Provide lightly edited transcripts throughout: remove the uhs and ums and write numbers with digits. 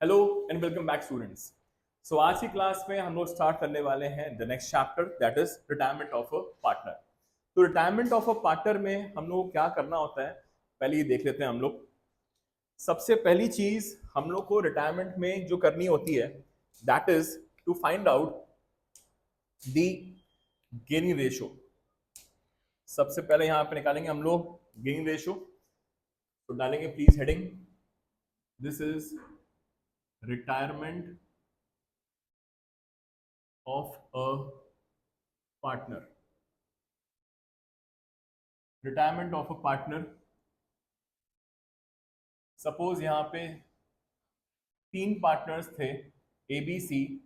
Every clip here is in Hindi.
Hello and welcome back students. So आज की क्लास में हम लोग स्टार्ट करने वाले हैं the next chapter that is retirement of a partner. तो रिटायरमेंट ऑफ अ पार्टनर में हम लोग क्या करना होता है, पहले ये देख लेते हैं हम लोग। सबसे पहली चीज हम लोग को रिटायरमेंट में जो करनी होती है that is to find out the gaining ratio. सबसे पहले यहाँ पे निकालेंगे हम लोग गेनिंग रेशियो। तो डालेंगे please heading, this is retirement of a partner. Retirement of a partner, suppose यहाँ पे तीन पार्टनर्स थे ए बी सी,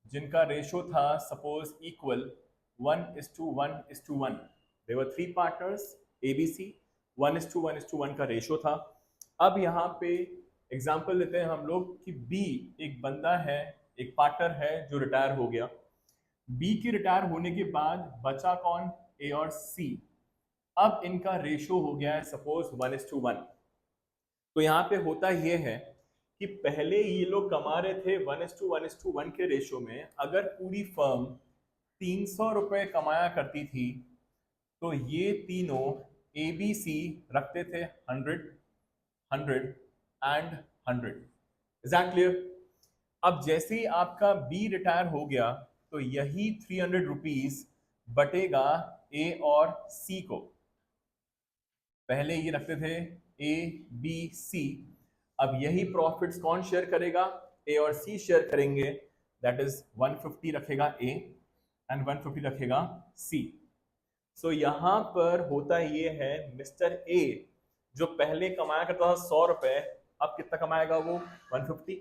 जिनका रेशो था suppose equal 1:1:1। There were three partners A B C, 1:1:1 का रेशो था। अब यहाँ पे एग्जांपल लेते हैं हम लोग कि बी एक बंदा है, एक पार्टनर है जो रिटायर हो गया। बी के रिटायर होने के बाद बचा कौन, ए और सी। अब इनका रेशो हो गया है सपोज 1:1। तो यहाँ पे होता ये है कि पहले ये लोग कमा रहे थे 1:1:1 के रेशो में। अगर पूरी फर्म 300 रुपए कमाया करती थी तो ये तीनों ए बी सी रखते थे 100, 100 एंड 100। Is that clear? अब जैसे ही आपका बी रिटायर हो गया तो यही 300 रुपीज बटेगा ए और सी को। पहले ये रखते थे ए बी सी, अब यही प्रॉफिट्स कौन शेयर करेगा, ए और सी शेयर करेंगे। दैट इज 150 रखेगा ए एंड 150 रखेगा सी। सो यहां पर होता ये है, मिस्टर ए जो पहले कमाया करता था 100 रुपए, अब कितना कमाएगा वो 150।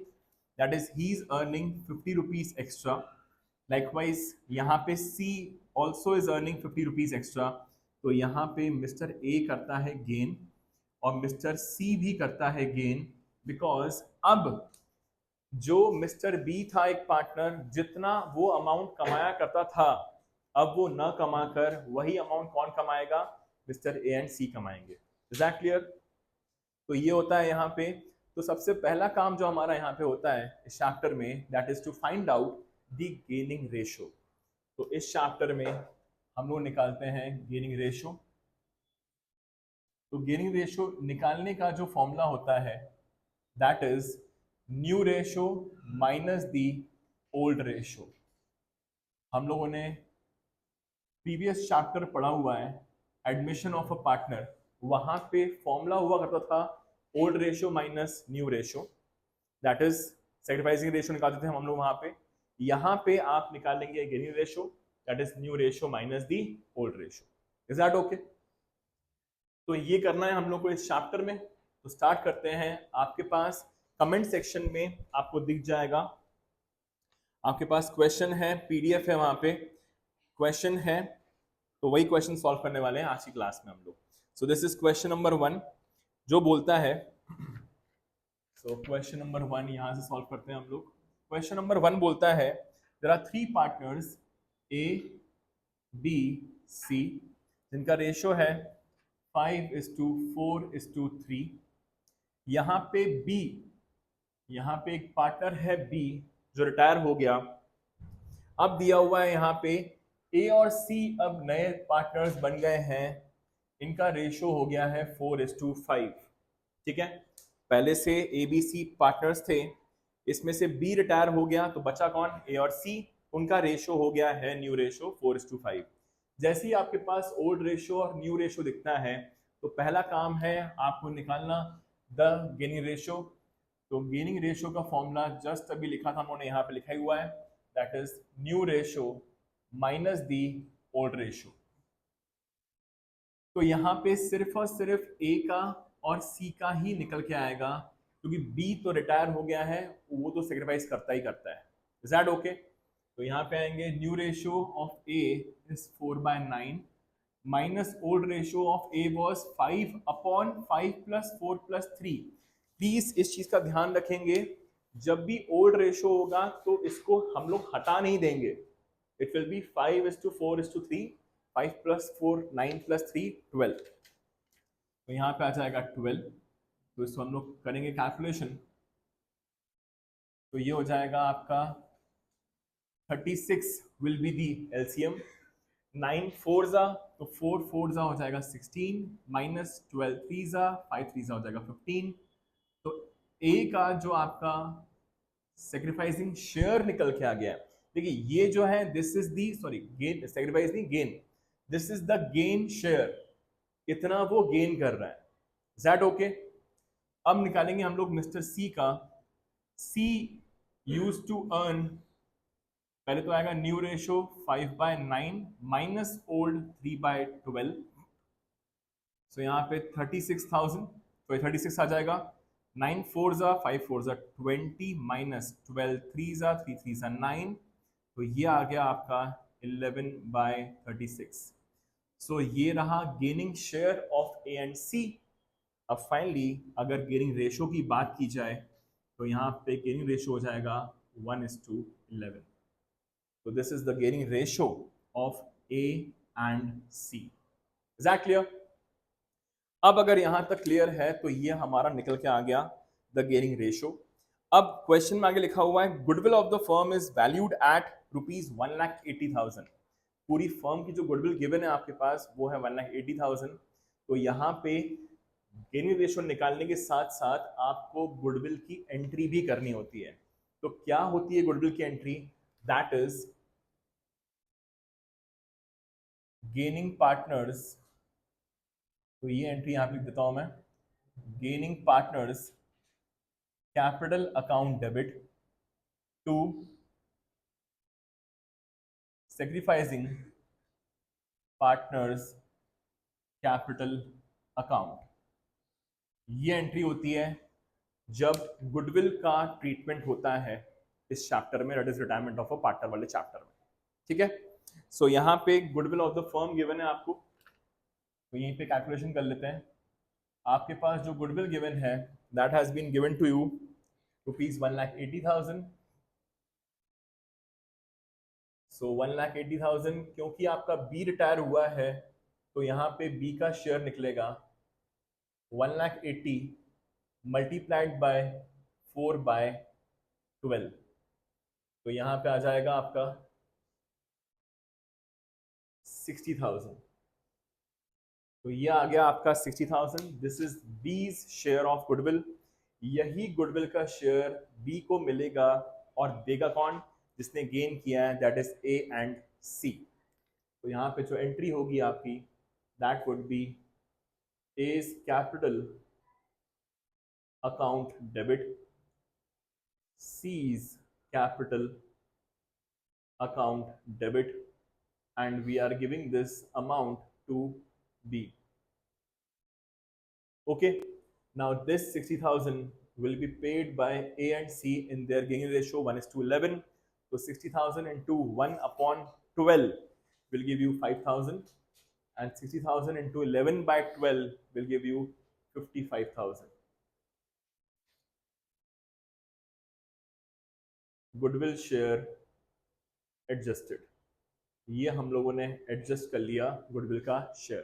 That is he is earning 50 rupees extra. Likewise यहाँ पे C also is earning 50 rupees extra. तो यहाँ पे मिस्टर ए करता है गेन और मिस्टर सी भी करता है गेन, बिकॉज अब जो मिस्टर बी था एक पार्टनर, जितना वो अमाउंट कमाया करता था अब वो न कमाकर वही अमाउंट कौन कमाएगा, मिस्टर ए एंड सी कमाएंगे। Is that clear? तो ये होता है यहाँ पे। तो सबसे पहला काम जो हमारा यहाँ पे होता है इस चैप्टर में that is to find out the gaining ratio. तो इस चैप्टर में हम लोग निकालते हैं गेनिंग रेशियो। तो गेनिंग रेशियो निकालने का जो फॉर्मूला होता है that is new ratio minus the old ratio. हम लोगों ने प्रीवियस चैप्टर पढ़ा हुआ है एडमिशन ऑफ अ पार्टनर, वहां पे फॉर्मूला हुआ करता था old ratio minus new ratio. That is sacrificing ratio निकालते थे हम लोग वहां पे। यहाँ पे आप निकालेंगे gaining ratio, that is new ratio minus the old ratio. Is that okay? तो ये करना है हम लोग को इस चैप्टर में। तो स्टार्ट करते हैं। आपके पास कमेंट सेक्शन में आपको दिख जाएगा, आपके पास क्वेश्चन है, पीडीएफ है, वहां पे क्वेश्चन है। तो वही क्वेश्चन सॉल्व करने वाले हैं आज की क्लास में हम लोग। So this is question number 1 जो बोलता है। सो क्वेश्चन नंबर 1 यहां से सॉल्व करते हैं हम लोग। क्वेश्चन नंबर 1 बोलता है there are three partners A B C, जिनका रेशियो है 5:4:3। यहाँ पे बी, यहाँ पे एक पार्टनर है बी जो रिटायर हो गया। अब दिया हुआ है यहाँ पे ए और सी अब नए पार्टनर्स बन गए हैं, इनका रेशियो हो गया है 4:5। ठीक है, पहले से ए बी सी पार्टनर्स थे, इसमें से बी रिटायर हो गया तो बचा कौन, ए और सी। उनका रेशियो हो गया है न्यू रेशियो 4:5। जैसे ही आपके पास ओल्ड रेशियो और न्यू रेशियो दिखता है तो पहला काम है आपको निकालना द गेनिंग रेशियो। तो गेनिंग रेशियो का फॉर्मूला जस्ट अभी लिखा था हमने, यहाँ पे लिखा ही हुआ है, that is new ratio minus the old ratio. तो यहाँ पे सिर्फ और सिर्फ ए का और सी का ही निकल के आएगा, क्योंकि बी तो रिटायर हो गया है, वो तो सेक्रीफाइस करता ही करता है। Is that okay? तो यहाँ पे आएंगे new ratio of A is 4/9 minus old ratio of A was 5/5 + 4 + 3। Please इस चीज का ध्यान रखेंगे, जब भी ओल्ड रेशियो होगा तो इसको हम लोग हटा नहीं देंगे। It will be 5:4:3, 5 + 4 9 + 3 12। तो यहाँ पे आ जाएगा 12। तो इसको हम लोग करेंगे कैलकुलेशन, तो ये हो जाएगा आपका 36 विल बी दी एलसीएम। 9 4 जा, तो 4 4 जा हो जाएगा 16 माइनस 12 3 जा, 5 3 जा हो जाएगा 15। तो ए का जो आपका सेक्रीफाइसिंग शेयर निकल के आ गया है। देखिए ये जो है this is the, sorry gain, sacrifice नहीं gain, this is the gain share, कितना वो गेन कर रहा है। Is that okay? अब निकालेंगे हम लोग मिस्टर सी का। सी यूज टू अर्न, पहले तो आएगा न्यू रेशो 5/9 माइनस ओल्ड 3/12। सो यहाँ पे 36,000, तो 36 आ जाएगा। 9 4 जा, 5 4 जा 20 माइनस 12 3 जा, 3 3 जा 9, तो ये आ गया आपका 11/36। सो ये रहा gaining share of A and C. अब फाइनली अगर गेनिंग रेशो की बात की जाए तो यहाँ पे गेनिंग रेशो हो जाएगा 1:11। So this is the gaining ratio of A and C. Is that clear? अब अगर यहां तक क्लियर है तो ये हमारा निकल के आ गया द गेनिंग रेशियो। अब क्वेश्चन में आगे लिखा हुआ है goodwill of the firm is valued at ₹1,80,000। पूरी फर्म की जो गुडविल गिवन है आपके पास वो है 1,80,000। तो यहाँ पे गेनिंग रेशियो निकालने के साथ साथ आपको गुडविल की एंट्री भी करनी होती है। तो क्या होती है गुडविल की entry? That is gaining partners, तो ये एंट्री यहां पे लिख देता हूं मैं, gaining partners capital account debit to sacrificing partners capital account. ये एंट्री होती है जब गुडविल का ट्रीटमेंट होता है इस चैप्टर में, that is retirement of a partner वाले चैप्टर में। ठीक है, सो यहाँ पे goodwill of the firm given है आपको, तो यहीं पे कैलकुलेशन कर लेते हैं। आपके पास जो गुडविल गिवन है that has been given to you ₹1,80,000। So 1,80,000, क्योंकि आपका बी रिटायर हुआ है तो यहाँ पे बी का शेयर निकलेगा 1,80,000 मल्टीप्लाइड बाय 4/12। तो यहाँ पे आ जाएगा आपका 60,000। तो ये आ गया आपका 60,000। This is B's share of goodwill. यही गुडविल का शेयर बी को मिलेगा और देगा कौन? जिसने गेन किया है, that is A and C. तो यहाँ पे जो एंट्री होगी आपकी that would be A's capital account debit, C's capital account debit, and we are giving this amount to B. Okay, now this 60,000 will be paid by A and C in their gaining ratio 1:11. So 60,000 into 1/12 will give you 5,000, and 60,000 into 11/12 will give you 55,000. Goodwill share adjusted, ये हम लोगों ने एडजस्ट कर लिया गुडविल का शेयर।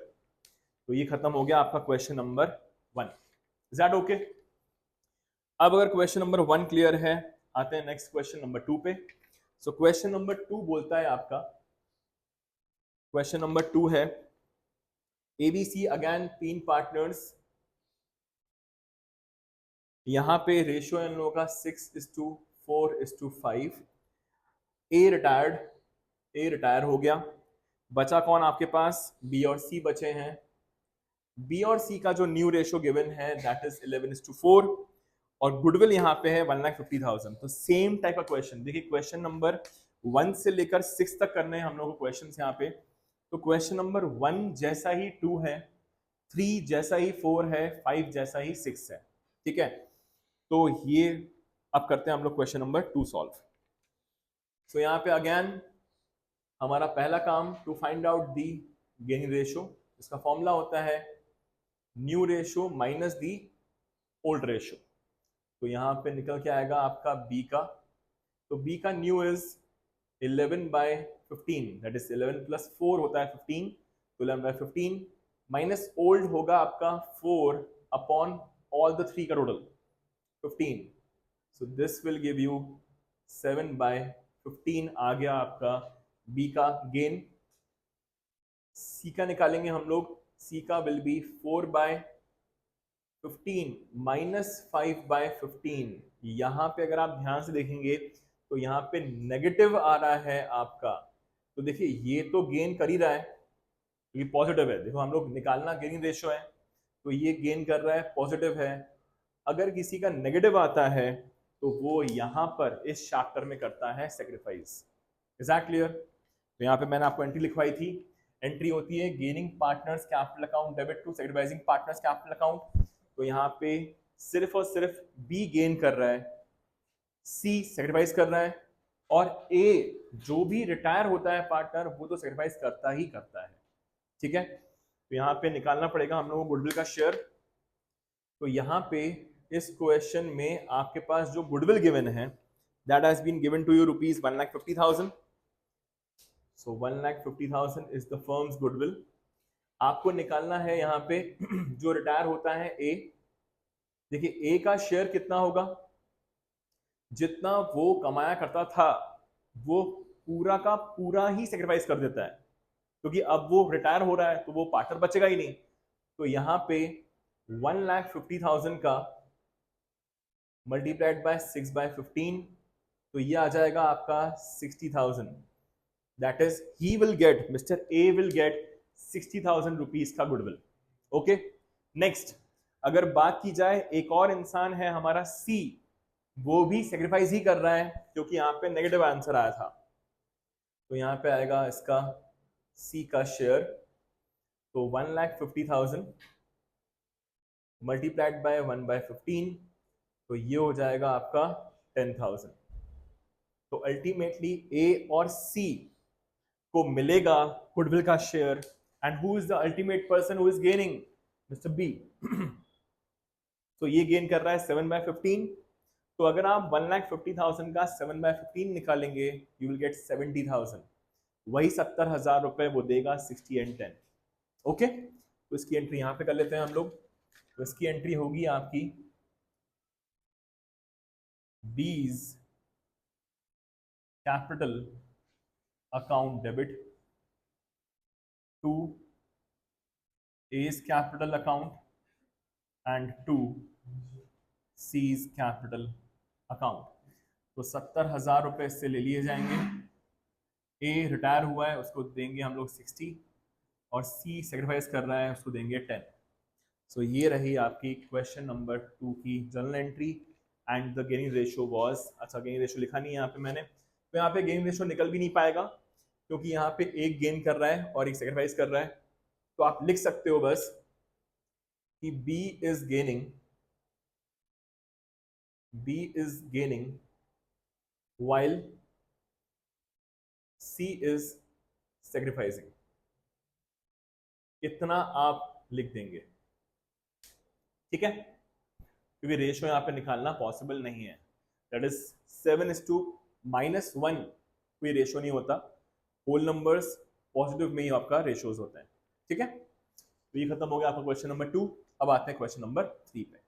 तो ये खत्म हो गया आपका question number 1। Is that okay? अब अगर क्वेश्चन नंबर 1 क्लियर है, आते हैं नेक्स्ट क्वेश्चन नंबर 2 पे। सो क्वेश्चन नंबर 2 बोलता है आपका, क्वेश्चन नंबर 2 है एबीसी अगेन 3 पार्टनर्स। यहां पे रेशियो इन लोगों का 6:4:5। ए रिटायर हो गया, बचा कौन आपके पास? बी और सी बचे हैं। बी और सी का जो न्यू रेशियो गिवन है दैट इज 11:4 और गुडविल यहाँ पे है 1,50,000। तो सेम टाइप का क्वेश्चन, देखिए क्वेश्चन नंबर 1 से लेकर 6 तक करने हैं हम लोग को क्वेश्चन यहाँ पे। तो क्वेश्चन नंबर 1 जैसा ही 2 है, 3 जैसा ही 4 है, 5 जैसा ही 6 है। ठीक है, तो ये अब करते हैं हम लोग क्वेश्चन नंबर 2 सॉल्व। सो यहाँ पे अगेन हमारा पहला काम to find out the gaining ratio, इसका फॉर्मूला होता है new ratio minus the old ratio. तो यहाँ पे निकल के आएगा आपका बी का, तो बी का न्यू इज 11/15, दैट इज 11 + 4 होता है 15, तो 11/15 माइनस ओल्ड होगा आपका 4 अपॉन ऑल द 3 का total 15, so this will give you 7/15 आ गया आपका बी का गेन। सी का निकालेंगे हम लोग, सी का विल बी 4/15 माइनस 5/15। यहाँ पे अगर आप ध्यान से देखेंगे तो यहाँ पे नेगेटिव आ रहा है आपका, तो देखिए ये तो गेन कर ही रहा है, ये पॉजिटिव है। देखो हम लोग निकालना गेनिंग रेशियो है, तो ये गेन कर रहा है, पॉजिटिव है। अगर किसी का नेगेटिव आता है तो वो यहाँ पर इस चैप्टर में करता है सेक्रीफाइस। Is that clear? तो यहाँ पे मैंने आपको एंट्री लिखवाई थी, एंट्री होती है gaining partners capital account debit to sacrificing partners capital account. तो यहाँ पे सिर्फ और सिर्फ बी गेन कर रहा है, सी सेक्रीफाइस कर रहा है, और ए जो भी रिटायर होता है पार्टनर वो तो सेक्रीफाइस करता ही करता है। ठीक है, तो यहाँ पे निकालना पड़ेगा हम लोगों को गुडविल का शेयर। तो यहाँ पे इस क्वेश्चन में आपके पास जो गुडविल गिवन है that has been given to you rupees 1,50,000। So 1,50,000 is the firm's goodwill. आपको निकालना है यहाँ पे जो रिटायर होता है ए। देखिए ए का शेयर कितना होगा, जितना वो कमाया करता था वो पूरा का पूरा ही सेक्रीफाइस कर देता है, क्योंकि अब वो रिटायर हो रहा है तो वो पार्टनर बचेगा ही नहीं। तो यहाँ पे 1,50,000 का मल्टीप्लाइड बाय 6/15, तो ये आ जाएगा आपका 60,000। That is he will get, mister A will get 60,000 rupees का गुडविल। ओके, नेक्स्ट अगर बात की जाए, एक और इंसान है हमारा सी, वो भी सेक्रीफाइस ही कर रहा है क्योंकि यहाँ पे नेगेटिव आंसर आया था। तो यहाँ पे आएगा इसका सी का शेयर, तो 1,50,000 मल्टीप्लाइड बाय 1/15, तो ये हो जाएगा आपका 10,000। तो अल्टीमेटली ए और सी को मिलेगा गुडविल का share, and who is the ultimate person who is gaining, mister B. तो ये गेन कर रहा है 7/15। तो अगर आप 1,50,000 का 7/15 निकालेंगे यू विल गेट 70,000, वही 70,000 रुपए वो देगा 60 and 10। ओके, तो इसकी एंट्री यहां पे कर लेते हैं हम लोग। तो इसकी एंट्री होगी आपकी B's capital account debit to A's capital account and to C's capital account. तो 70,000 रुपए इससे ले लिए जाएंगे। ए रिटायर हुआ है उसको देंगे हम लोग 60, और सी सेक्रीफाइस कर रहा है उसको देंगे 10। सो ये रही आपकी क्वेश्चन नंबर 2 की journal entry, and the gaining ratio was, अच्छा गेनिंग रेशियो लिखा नहीं है यहाँ पे मैंने, तो यहाँ पे गेनिंग रेशियो निकल भी नहीं पाएगा क्योंकि यहाँ पे एक गेन कर रहा है और एक सेक्रीफाइस कर रहा है। तो आप लिख सकते हो बस कि B is gaining while C is sacrificing, इतना आप लिख देंगे। ठीक है, क्योंकि रेशियो यहां पे निकालना पॉसिबल नहीं है, दैट इज 7:-1 कोई रेशियो नहीं होता, होल नंबर्स पॉजिटिव में ही आपका रेशियोज होते हैं। ठीक है, तो ये खत्म हो गया आपका क्वेश्चन नंबर 2। अब आते हैं क्वेश्चन नंबर 3 पे।